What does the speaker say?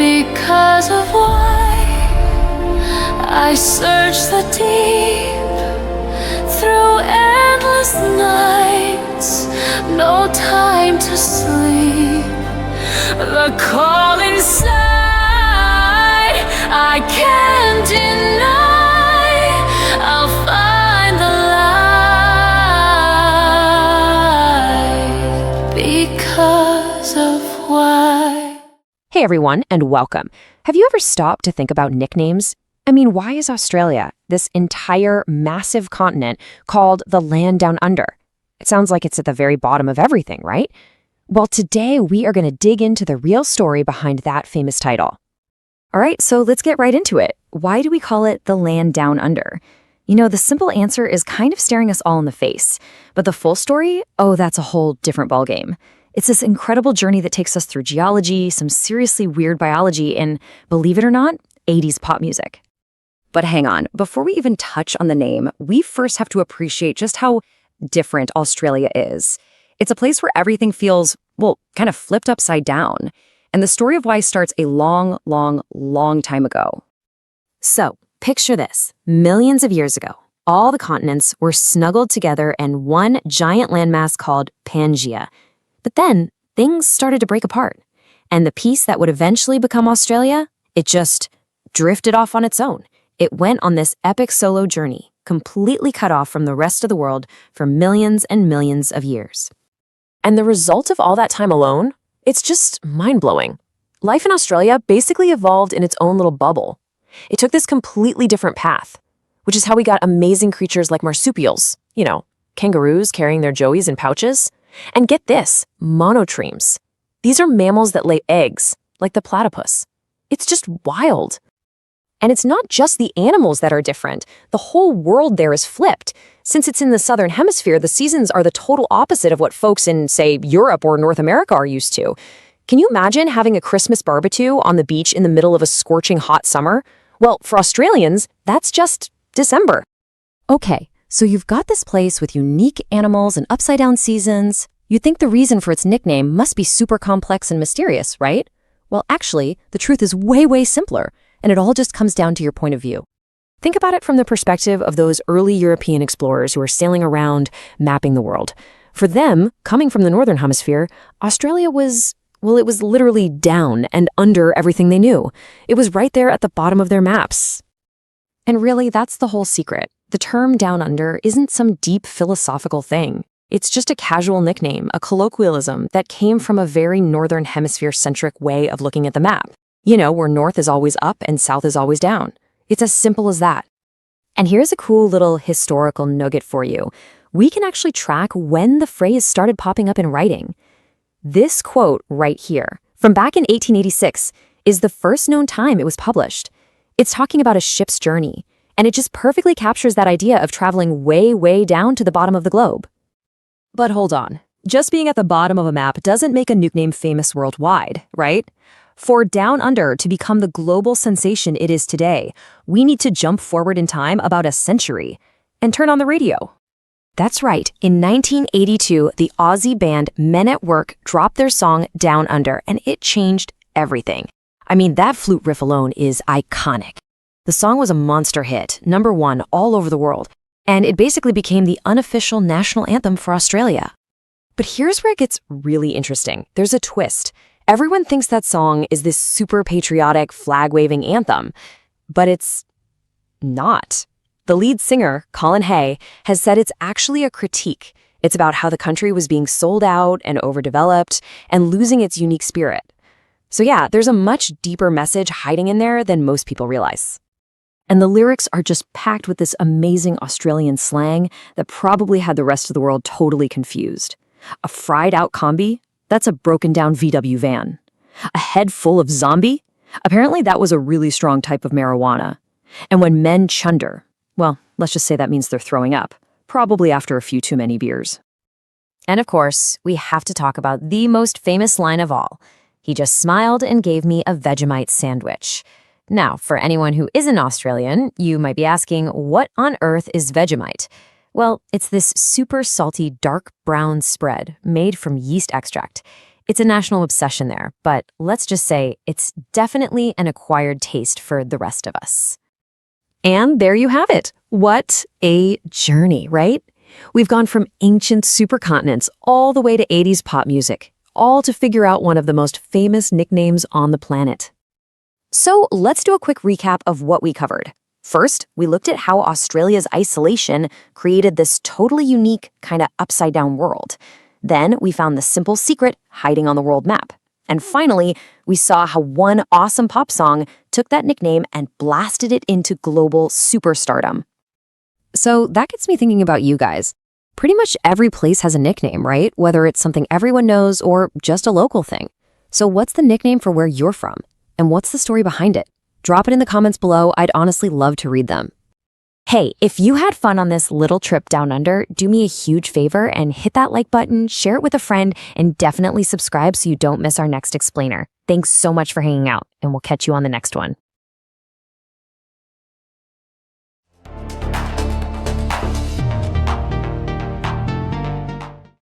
Because of why I search the deep through endless nights, no time to sleep. The call inside I can't deny. I'll find the light because of why. Hey everyone, and welcome. Have you ever stopped to think about nicknames? I mean, why is Australia, this entire massive continent, called the land down under? It sounds like it's at the very bottom of everything, right? Well, today we are going to dig into the real story behind that famous title. All right, so let's get right into it. Why do we call it the land down under? You know, the simple answer is kind of staring us all in the face. But the full story? Oh, that's a whole different ballgame. It's this incredible journey that takes us through geology, some seriously weird biology, and, believe it or not, 80s pop music. But hang on, before we even touch on the name, we first have to appreciate just how different Australia is. It's a place where everything feels, well, kind of flipped upside down. And the story of why starts a long, long, long time ago. So, picture this. Millions of years ago, all the continents were snuggled together in one giant landmass called Pangaea. But then, things started to break apart. And the piece that would eventually become Australia, it just drifted off on its own. It went on this epic solo journey, completely cut off from the rest of the world for millions and millions of years. And the result of all that time alone? It's just mind-blowing. Life in Australia basically evolved in its own little bubble. It took this completely different path, which is how we got amazing creatures like marsupials, kangaroos carrying their joeys in pouches. And get this, monotremes. These are mammals that lay eggs, like the platypus. It's just wild. And it's not just the animals that are different. The whole world there is flipped. Since it's in the Southern Hemisphere, the seasons are the total opposite of what folks in, say, Europe or North America are used to. Can you imagine having a Christmas barbecue on the beach in the middle of a scorching hot summer? Well, for Australians, that's just December. Okay, so you've got this place with unique animals and upside-down seasons. You'd think the reason for its nickname must be super complex and mysterious, right? Well, actually, the truth is way, way simpler, and it all just comes down to your point of view. Think about it from the perspective of those early European explorers who were sailing around, mapping the world. For them, coming from the Northern Hemisphere, Australia was, well, it was literally down and under everything they knew. It was right there at the bottom of their maps. And really, that's the whole secret. The term down under isn't some deep philosophical thing. It's just a casual nickname, a colloquialism that came from a very Northern Hemisphere-centric way of looking at the map. Where north is always up and south is always down. It's as simple as that. And here's a cool little historical nugget for you. We can actually track when the phrase started popping up in writing. This quote right here, from back in 1886, is the first known time it was published. It's talking about a ship's journey, and it just perfectly captures that idea of traveling way, way down to the bottom of the globe. But hold on. Just being at the bottom of a map doesn't make a nickname famous worldwide, right? For Down Under to become the global sensation it is today, we need to jump forward in time about a century and turn on the radio. That's right. In 1982, the Aussie band Men at Work dropped their song Down Under, and it changed everything. I mean, that flute riff alone is iconic. The song was a monster hit, #1 all over the world, and it basically became the unofficial national anthem for Australia. But here's where it gets really interesting. There's a twist. Everyone thinks that song is this super patriotic, flag-waving anthem, but it's not. The lead singer, Colin Hay, has said it's actually a critique. It's about how the country was being sold out and overdeveloped and losing its unique spirit. So yeah, there's a much deeper message hiding in there than most people realize. And the lyrics are just packed with this amazing Australian slang that probably had the rest of the world totally confused. A fried-out combi? That's a broken-down VW van. A head full of zombie? Apparently that was a really strong type of marijuana. And when men chunder, well, let's just say that means they're throwing up, probably after a few too many beers. And of course, we have to talk about the most famous line of all. He just smiled and gave me a Vegemite sandwich. Now, for anyone who isn't Australian, you might be asking, what on earth is Vegemite? Well, it's this super salty dark brown spread made from yeast extract. It's a national obsession there, but let's just say it's definitely an acquired taste for the rest of us. And there you have it. What a journey, right? We've gone from ancient supercontinents all the way to 80s pop music, all to figure out one of the most famous nicknames on the planet. So let's do a quick recap of what we covered. First, we looked at how Australia's isolation created this totally unique, kind of upside-down world. Then we found the simple secret hiding on the world map. And finally, we saw how one awesome pop song took that nickname and blasted it into global superstardom. So that gets me thinking about you guys. Pretty much every place has a nickname, right? Whether it's something everyone knows or just a local thing. So what's the nickname for where you're from? And what's the story behind it? Drop it in the comments below. I'd honestly love to read them. Hey, if you had fun on this little trip down under, do me a huge favor and hit that like button, share it with a friend, and definitely subscribe so you don't miss our next explainer. Thanks so much for hanging out, and we'll catch you on the next one.